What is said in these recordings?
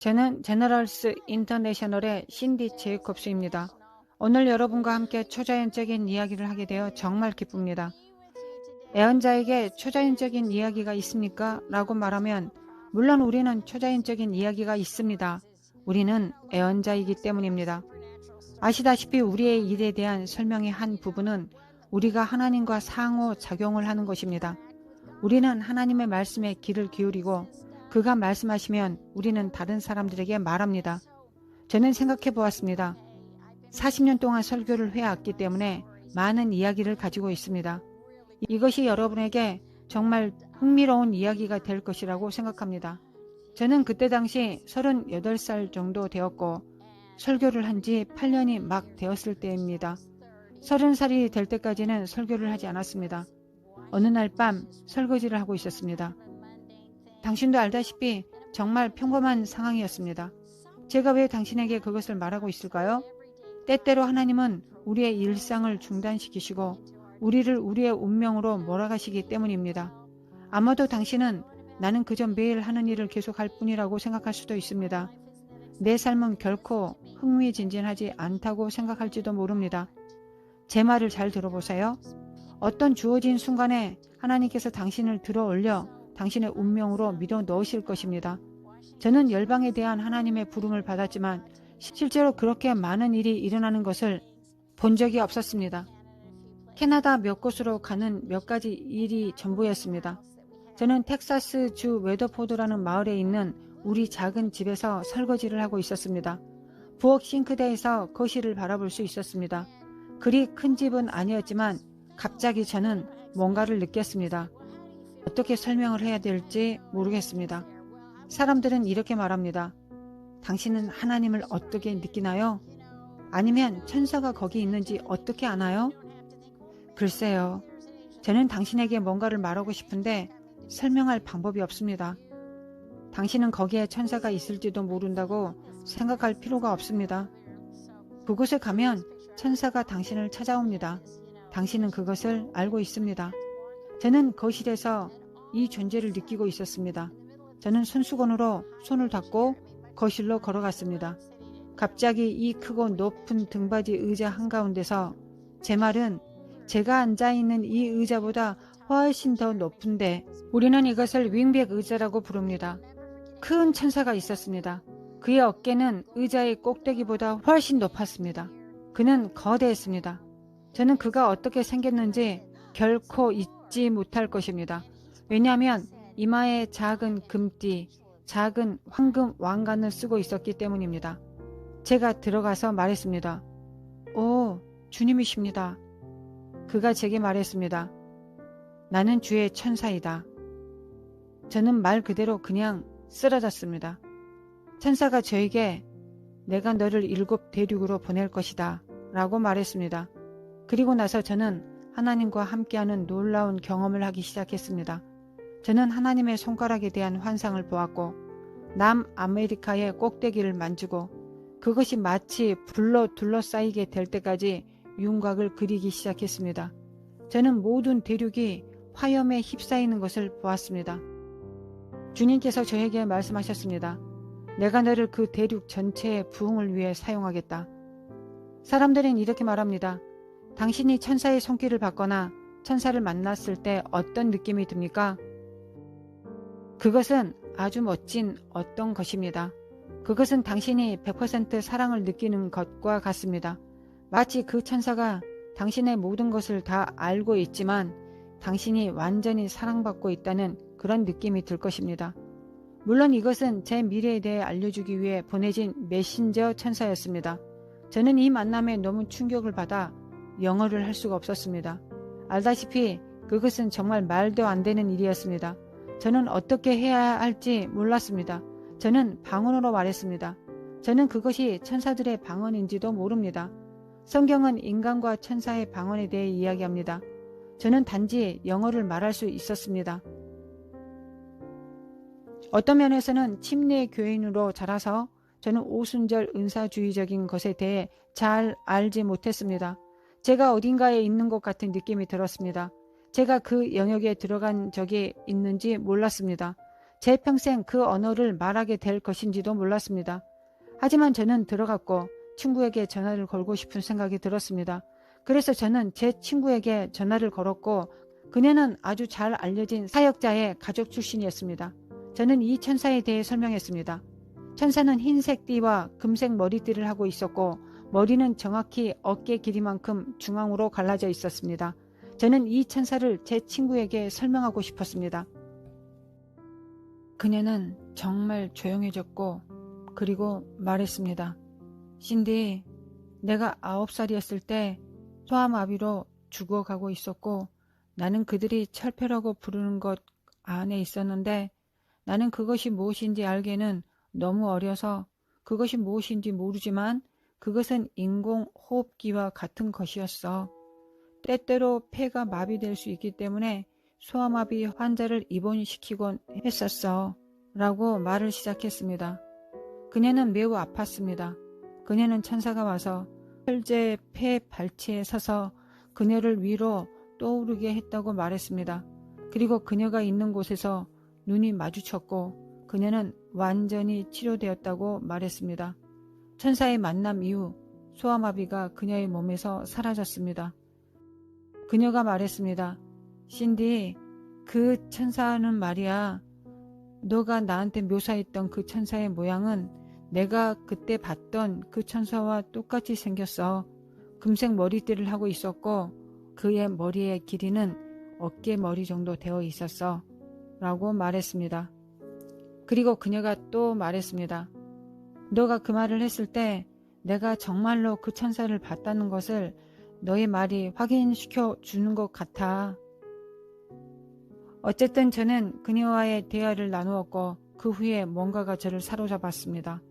저는 제너럴스 인터내셔널의 신디 제이콥스입니다. 오늘 여러분과 함께 초자연적인 이야기를 하게 되어 정말 기쁩니다. 애언자에게 초자연적인 이야기가 있습니까? 라고 말하면 물론 우리는 초자연적인 이야기가 있습니다. 우리는 애언자이기 때문입니다. 아시다시피 우리의 일에 대한 설명의 한 부분은 우리가 하나님과 상호작용을 하는 것입니다. 우리는 하나님의 말씀에 귀를 기울이고 그가 말씀하시면 우리는 다른 사람들에게 말합니다. 저는 생각해 보았습니다. 40년 동안 설교를 해왔기 때문에 많은 이야기를 가지고 있습니다. 이것이 여러분에게 정말 흥미로운 이야기가 될 것이라고 생각합니다. 저는 그때 당시 38살 정도 되었고 설교를 한 지 8년이 막 되었을 때입니다. 30살이 될 때까지는 설교를 하지 않았습니다. 어느 날 밤 설거지를 하고 있었습니다. 당신도 알다시피 정말 평범한 상황이었습니다. 제가 왜 당신에게 그것을 말하고 있을까요? 때때로 하나님은 우리의 일상을 중단시키시고 우리를 우리의 운명으로 몰아가시기 때문입니다. 아마도 당신은 나는 그저 매일 하는 일을 계속할 뿐이라고 생각할 수도 있습니다. 내 삶은 결코 흥미진진하지 않다고 생각할지도 모릅니다. 제 말을 잘 들어보세요. 어떤 주어진 순간에 하나님께서 당신을 들어 올려 당신의 운명으로 밀어 넣으실 것입니다. 저는 열방에 대한 하나님의 부름을 받았지만 실제로 그렇게 많은 일이 일어나는 것을 본 적이 없었습니다. 캐나다 몇 곳으로 가는 몇 가지 일이 전부였습니다. 저는 텍사스 주 웨더포드라는 마을에 있는 우리 작은 집에서 설거지를 하고 있었습니다. 부엌 싱크대에서 거실을 바라볼 수 있었습니다. 그리 큰 집은 아니었지만 갑자기 저는 뭔가를 느꼈습니다. 어떻게 설명을 해야 될지 모르겠습니다. 사람들은 이렇게 말합니다. 당신은 하나님을 어떻게 느끼나요? 아니면 천사가 거기 있는지 어떻게 아나요? 글쎄요. 저는 당신에게 뭔가를 말하고 싶은데 설명할 방법이 없습니다. 당신은 거기에 천사가 있을지도 모른다고 생각할 필요가 없습니다. 그곳에 가면 천사가 당신을 찾아옵니다. 당신은 그것을 알고 있습니다. 저는 거실에서 이 존재를 느끼고 있었습니다. 저는 손수건으로 손을 닦고 거실로 걸어갔습니다. 갑자기 이 크고 높은 등받이 의자 한가운데서 제 말은 제가 앉아있는 이 의자보다 훨씬 더 높은데 우리는 이것을 윙백 의자라고 부릅니다. 큰 천사가 있었습니다. 그의 어깨는 의자의 꼭대기보다 훨씬 높았습니다. 그는 거대했습니다. 저는 그가 어떻게 생겼는지 결코 잊지 못할 것입니다. 왜냐하면 이마에 작은 금띠, 작은 황금 왕관을 쓰고 있었기 때문입니다. 제가 들어가서 말했습니다. 오, 주님이십니다. 그가 제게 말했습니다. 나는 주의 천사이다. 저는 말 그대로 그냥 쓰러졌습니다. 천사가 저에게 내가 너를 7 대륙으로 보낼 것이다 라고 말했습니다. 그리고 나서 저는 하나님과 함께하는 놀라운 경험을 하기 시작했습니다. 저는 하나님의 손가락에 대한 환상을 보았고 남아메리카의 꼭대기를 만지고 그것이 마치 불로 둘러싸이게 될 때까지 윤곽을 그리기 시작했습니다. 저는 모든 대륙이 화염에 휩싸이는 것을 보았습니다. 주님께서 저에게 말씀하셨습니다. 내가 너를 그 대륙 전체의 부흥을 위해 사용하겠다. 사람들은 이렇게 말합니다. 당신이 천사의 손길을 받거나 천사를 만났을 때 어떤 느낌이 듭니까? 그것은 아주 멋진 어떤 것입니다. 그것은 당신이 100% 사랑을 느끼는 것과 같습니다. 마치 그 천사가 당신의 모든 것을 다 알고 있지만 당신이 완전히 사랑받고 있다는 그런 느낌이 들 것입니다. 물론 이것은 제 미래에 대해 알려주기 위해 보내진 메신저 천사였습니다. 저는 이 만남에 너무 충격을 받아 영어를 할 수가 없었습니다. 알다시피 그것은 정말 말도 안 되는 일이었습니다. 저는 어떻게 해야 할지 몰랐습니다. 저는 방언으로 말했습니다. 저는 그것이 천사들의 방언인지도 모릅니다. 성경은 인간과 천사의 방언에 대해 이야기합니다. 저는 단지 영어를 말할 수 있었습니다. 어떤 면에서는 침례 교인으로 자라서 저는 오순절 은사주의적인 것에 대해 잘 알지 못했습니다. 제가 어딘가에 있는 것 같은 느낌이 들었습니다. 제가 그 영역에 들어간 적이 있는지 몰랐습니다. 제 평생 그 언어를 말하게 될 것인지도 몰랐습니다. 하지만 저는 들어갔고 친구에게 전화를 걸고 싶은 생각이 들었습니다. 그래서 저는 제 친구에게 전화를 걸었고 그녀는 아주 잘 알려진 사역자의 가족 출신이었습니다. 저는 이 천사에 대해 설명했습니다. 천사는 흰색 띠와 금색 머리띠를 하고 있었고 머리는 정확히 어깨 길이만큼 중앙으로 갈라져 있었습니다. 저는 이 천사를 제 친구에게 설명하고 싶었습니다. 그녀는 정말 조용해졌고 그리고 말했습니다. 신디, 내가 9살이었을 때 소아마비로 죽어가고 있었고 나는 그들이 철폐라고 부르는 것 안에 있었는데 나는 그것이 무엇인지 알기에는 너무 어려서 그것이 무엇인지 모르지만 그것은 인공호흡기와 같은 것이었어. 때때로 폐가 마비될 수 있기 때문에 소아마비 환자를 입원시키곤 했었어. 라고 말을 시작했습니다. 그녀는 매우 아팠습니다. 그녀는 천사가 와서 철제 폐 발치에 서서 그녀를 위로 떠오르게 했다고 말했습니다. 그리고 그녀가 있는 곳에서 눈이 마주쳤고 그녀는 완전히 치료되었다고 말했습니다. 천사의 만남 이후 소아마비가 그녀의 몸에서 사라졌습니다. 그녀가 말했습니다. 신디, 그 천사는 말이야. 너가 나한테 묘사했던 그 천사의 모양은 내가 그때 봤던 그 천사와 똑같이 생겼어. 금색 머리띠를 하고 있었고 그의 머리의 길이는 어깨 머리 정도 되어 있었어. 라고 말했습니다. 그리고 그녀가 또 말했습니다. 너가 그 말을 했을 때 내가 정말로 그 천사를 봤다는 것을 너의 말이 확인시켜 주는 것 같아. 어쨌든 저는 그녀와의 대화를 나누었고 그 후에 뭔가가 저를 사로잡았습니다.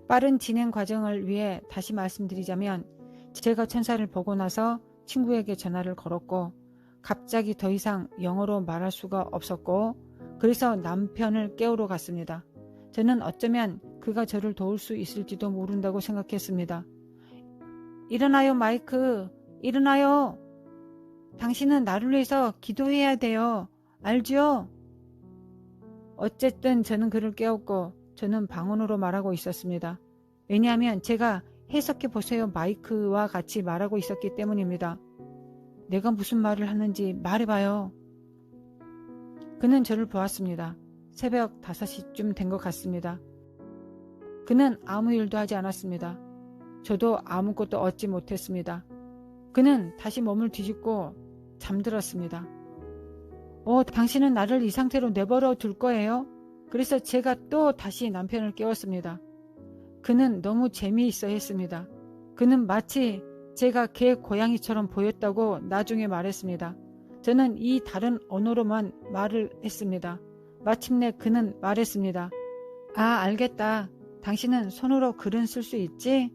빠른 진행 과정을 위해 다시 말씀드리자면 제가 천사를 보고 나서 친구에게 전화를 걸었고 갑자기 더 이상 영어로 말할 수가 없었고 그래서 남편을 깨우러 갔습니다. 저는 어쩌면 그가 저를 도울 수 있을지도 모른다고 생각했습니다. 일어나요, 마이크. 일어나요. 당신은 나를 위해서 기도해야 돼요. 알죠? 어쨌든 저는 그를 깨웠고 저는 방언으로 말하고 있었습니다. 왜냐하면 제가 해석해 보세요 마이크와 같이 말하고 있었기 때문입니다. 내가 무슨 말을 하는지 말해봐요. 그는 저를 보았습니다. 새벽 5시쯤 된 것 같습니다. 그는 아무 일도 하지 않았습니다. 저도 아무것도 얻지 못했습니다. 그는 다시 몸을 뒤집고 잠들었습니다. 당신은 나를 이 상태로 내버려 둘 거예요? 그래서 제가 또 다시 남편을 깨웠습니다. 그는 너무 재미있어 했습니다. 그는 마치 제가 개 고양이처럼 보였다고 나중에 말했습니다. 저는 이 다른 언어로만 말을 했습니다. 마침내 그는 말했습니다. 아, 알겠다. 당신은 손으로 글은 쓸 수 있지?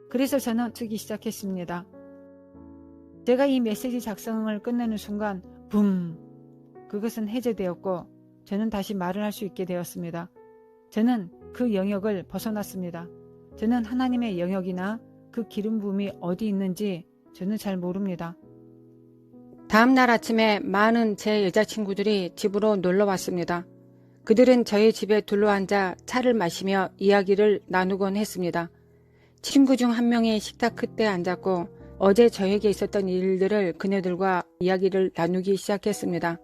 그래서 저는 쓰기 시작했습니다. 제가 이 메시지 작성을 끝내는 순간 붐! 그것은 해제되었고 저는 다시 말을 할 수 있게 되었습니다. 저는 그 영역을 벗어났습니다. 저는 하나님의 영역이나 그 기름 부음이 어디 있는지 저는 잘 모릅니다. 다음 날 아침에 많은 제 여자친구들이 집으로 놀러 왔습니다. 그들은 저희 집에 둘러앉아 차를 마시며 이야기를 나누곤 했습니다. 친구 중 한 명이 식탁 끝에 앉았고 어제 저에게 있었던 일들을 그녀들과 이야기를 나누기 시작했습니다.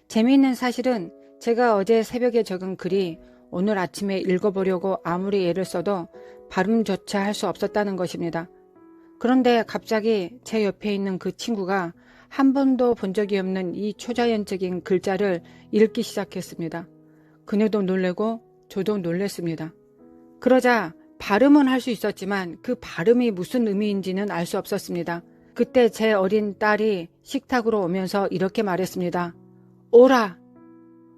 재미있는 사실은 제가 어제 새벽에 적은 글이 오늘 아침에 읽어보려고 아무리 애를 써도 발음조차 할 수 없었다는 것입니다. 그런데 갑자기 제 옆에 있는 그 친구가 한 번도 본 적이 없는 이 초자연적인 글자를 읽기 시작했습니다. 그녀도 놀래고 저도 놀랬습니다. 그러자 발음은 할 수 있었지만 그 발음이 무슨 의미인지는 알 수 없었습니다. 그때 제 어린 딸이 식탁으로 오면서 이렇게 말했습니다. 오라!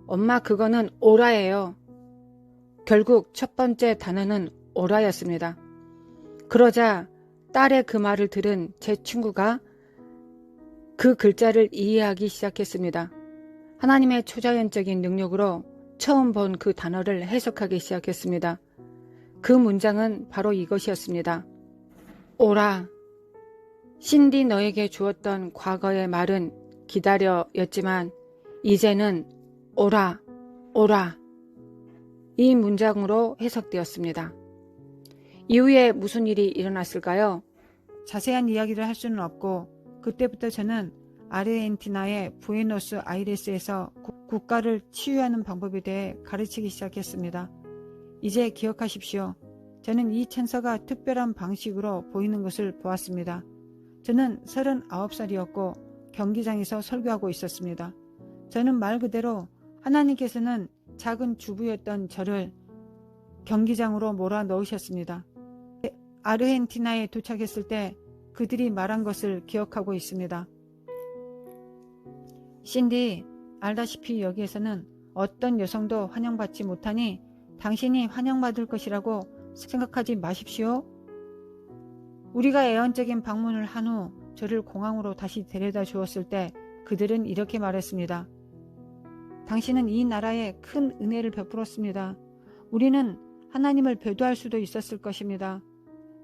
엄마, 그거는 오라예요. 결국 첫 번째 단어는 오라였습니다. 그러자 딸의 그 말을 들은 제 친구가 그 글자를 이해하기 시작했습니다. 하나님의 초자연적인 능력으로 처음 본 그 단어를 해석하기 시작했습니다. 그 문장은 바로 이것이었습니다. 오라. 신디 너에게 주었던 과거의 말은 기다려였지만 이제는 오라, 오라. 이 문장으로 해석되었습니다. 이후에 무슨 일이 일어났을까요? 자세한 이야기를 할 수는 없고 그때부터 저는 아르헨티나의 부에노스 아이레스에서 국가를 치유하는 방법에 대해 가르치기 시작했습니다. 이제 기억하십시오. 저는 이 천사가 특별한 방식으로 보이는 것을 보았습니다. 저는 39살이었고 경기장에서 설교하고 있었습니다. 저는 말 그대로 하나님께서는 작은 주부였던 저를 경기장으로 몰아넣으셨습니다. 아르헨티나에 도착했을 때 그들이 말한 것을 기억하고 있습니다. 신디, 알다시피 여기에서는 어떤 여성도 환영받지 못하니 당신이 환영받을 것이라고 생각하지 마십시오. 우리가 애언적인 방문을 한 후 저를 공항으로 다시 데려다 주었을 때 그들은 이렇게 말했습니다. 당신은 이 나라에 큰 은혜를 베풀었습니다. 우리는 하나님을 배도할 수도 있었을 것입니다.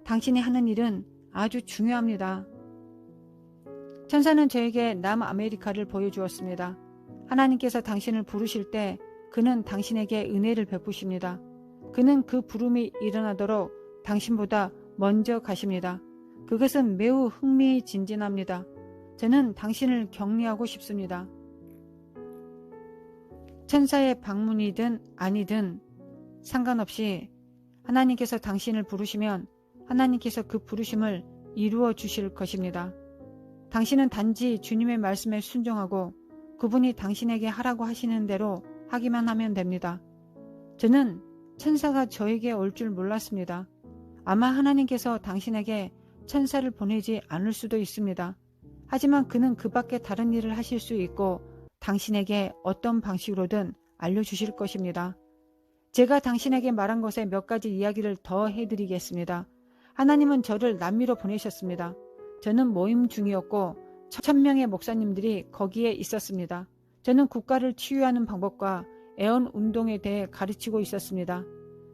당신이 하는 일은 아주 중요합니다. 천사는 저에게 남아메리카를 보여주었습니다. 하나님께서 당신을 부르실 때 그는 당신에게 은혜를 베푸십니다. 그는 그 부름이 일어나도록 당신보다 먼저 가십니다. 그것은 매우 흥미진진합니다. 저는 당신을 격려하고 싶습니다. 천사의 방문이든 아니든 상관없이 하나님께서 당신을 부르시면 하나님께서 그 부르심을 이루어 주실 것입니다. 당신은 단지 주님의 말씀에 순종하고 그분이 당신에게 하라고 하시는 대로 하기만 하면 됩니다. 저는 천사가 저에게 올 줄 몰랐습니다. 아마 하나님께서 당신에게 천사를 보내지 않을 수도 있습니다. 하지만 그는 그 밖에 다른 일을 하실 수 있고 당신에게 어떤 방식으로든 알려주실 것입니다. 제가 당신에게 말한 것에 몇 가지 이야기를 더 해드리겠습니다. 하나님은 저를 남미로 보내셨습니다. 저는 모임 중이었고 1000명의 목사님들이 거기에 있었습니다. 저는 국가를 치유하는 방법과 애언 운동에 대해 가르치고 있었습니다.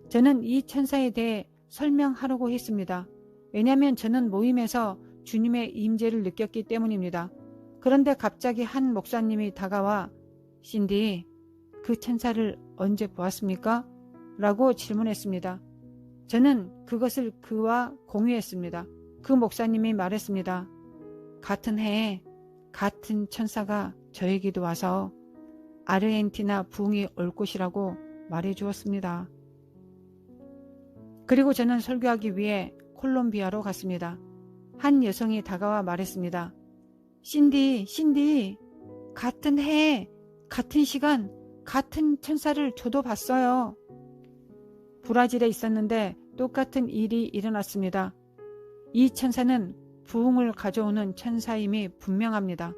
저는 이 천사에 대해 설명하려고 했습니다. 왜냐하면 저는 모임에서 주님의 임재를 느꼈기 때문입니다. 그런데 갑자기 한 목사님이 다가와 신디, 그 천사를 언제 보았습니까? 라고 질문했습니다. 저는 그것을 그와 공유했습니다. 그 목사님이 말했습니다. 같은 해에 같은 천사가 저에게도 와서 아르헨티나 부흥이 올 것이라고 말해주었습니다. 그리고 저는 설교하기 위해 콜롬비아로 갔습니다. 한 여성이 다가와 말했습니다. 신디, 같은 해에 같은 시간 같은 천사를 저도 봤어요. 브라질에 있었는데 똑같은 일이 일어났습니다. 이 천사는 부흥을 가져오는 천사임이 분명합니다.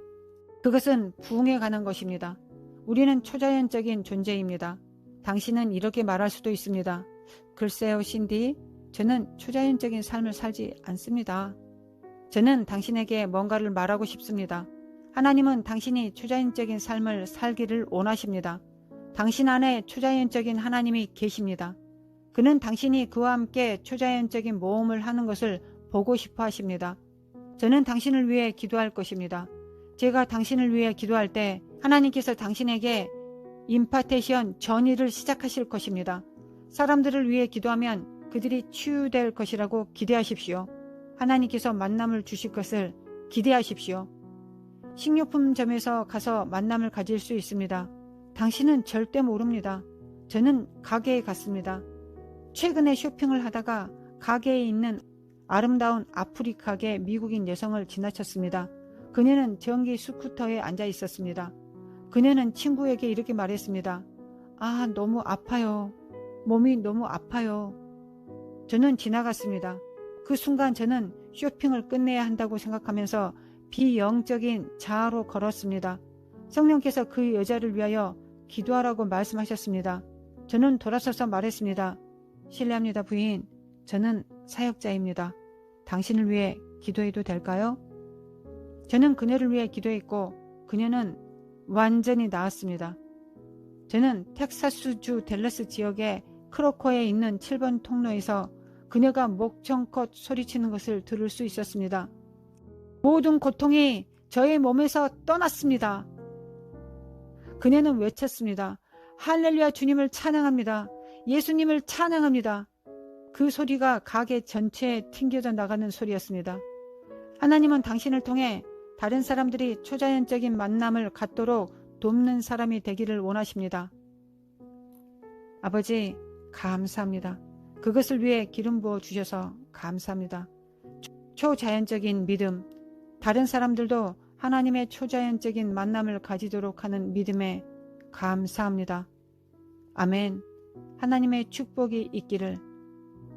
그것은 부흥에 관한 것입니다. 우리는 초자연적인 존재입니다. 당신은 이렇게 말할 수도 있습니다. 글쎄요, 신디, 저는 초자연적인 삶을 살지 않습니다. 저는 당신에게 뭔가를 말하고 싶습니다. 하나님은 당신이 초자연적인 삶을 살기를 원하십니다. 당신 안에 초자연적인 하나님이 계십니다. 그는 당신이 그와 함께 초자연적인 모험을 하는 것을 보고 싶어 하십니다. 저는 당신을 위해 기도할 것입니다. 제가 당신을 위해 기도할 때 하나님께서 당신에게 임파테이션 전의를 시작하실 것입니다. 사람들을 위해 기도하면 그들이 치유될 것이라고 기대하십시오. 하나님께서 만남을 주실 것을 기대하십시오. 식료품점에서 가서 만남을 가질 수 있습니다. 당신은 절대 모릅니다. 저는 가게에 갔습니다. 최근에 쇼핑을 하다가 가게에 있는 아름다운 아프리카계 미국인 여성을 지나쳤습니다. 그녀는 전기 스쿠터에 앉아 있었습니다. 그녀는 친구에게 이렇게 말했습니다. 아, 너무 아파요. 몸이 너무 아파요. 저는 지나갔습니다. 그 순간 저는 쇼핑을 끝내야 한다고 생각하면서 비영적인 자아로 걸었습니다. 성령께서 그 여자를 위하여 기도하라고 말씀하셨습니다. 저는 돌아서서 말했습니다. 실례합니다, 부인. 저는 사역자입니다. 당신을 위해 기도해도 될까요? 저는 그녀를 위해 기도했고 그녀는 완전히 나았습니다. 저는 텍사스주 댈러스 지역의 크로코에 있는 7번 통로에서 그녀가 목청껏 소리치는 것을 들을 수 있었습니다. 모든 고통이 저의 몸에서 떠났습니다. 그녀는 외쳤습니다. 할렐루야, 주님을 찬양합니다. 예수님을 찬양합니다. 그 소리가 가게 전체에 튕겨져 나가는 소리였습니다. 하나님은 당신을 통해 다른 사람들이 초자연적인 만남을 갖도록 돕는 사람이 되기를 원하십니다. 아버지, 감사합니다. 그것을 위해 기름 부어 주셔서 감사합니다. 초자연적인 믿음, 다른 사람들도 하나님의 초자연적인 만남을 가지도록 하는 믿음에 감사합니다. 아멘. 하나님의 축복이 있기를,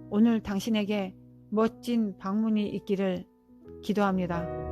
오늘 당신에게 멋진 방문이 있기를 기도합니다.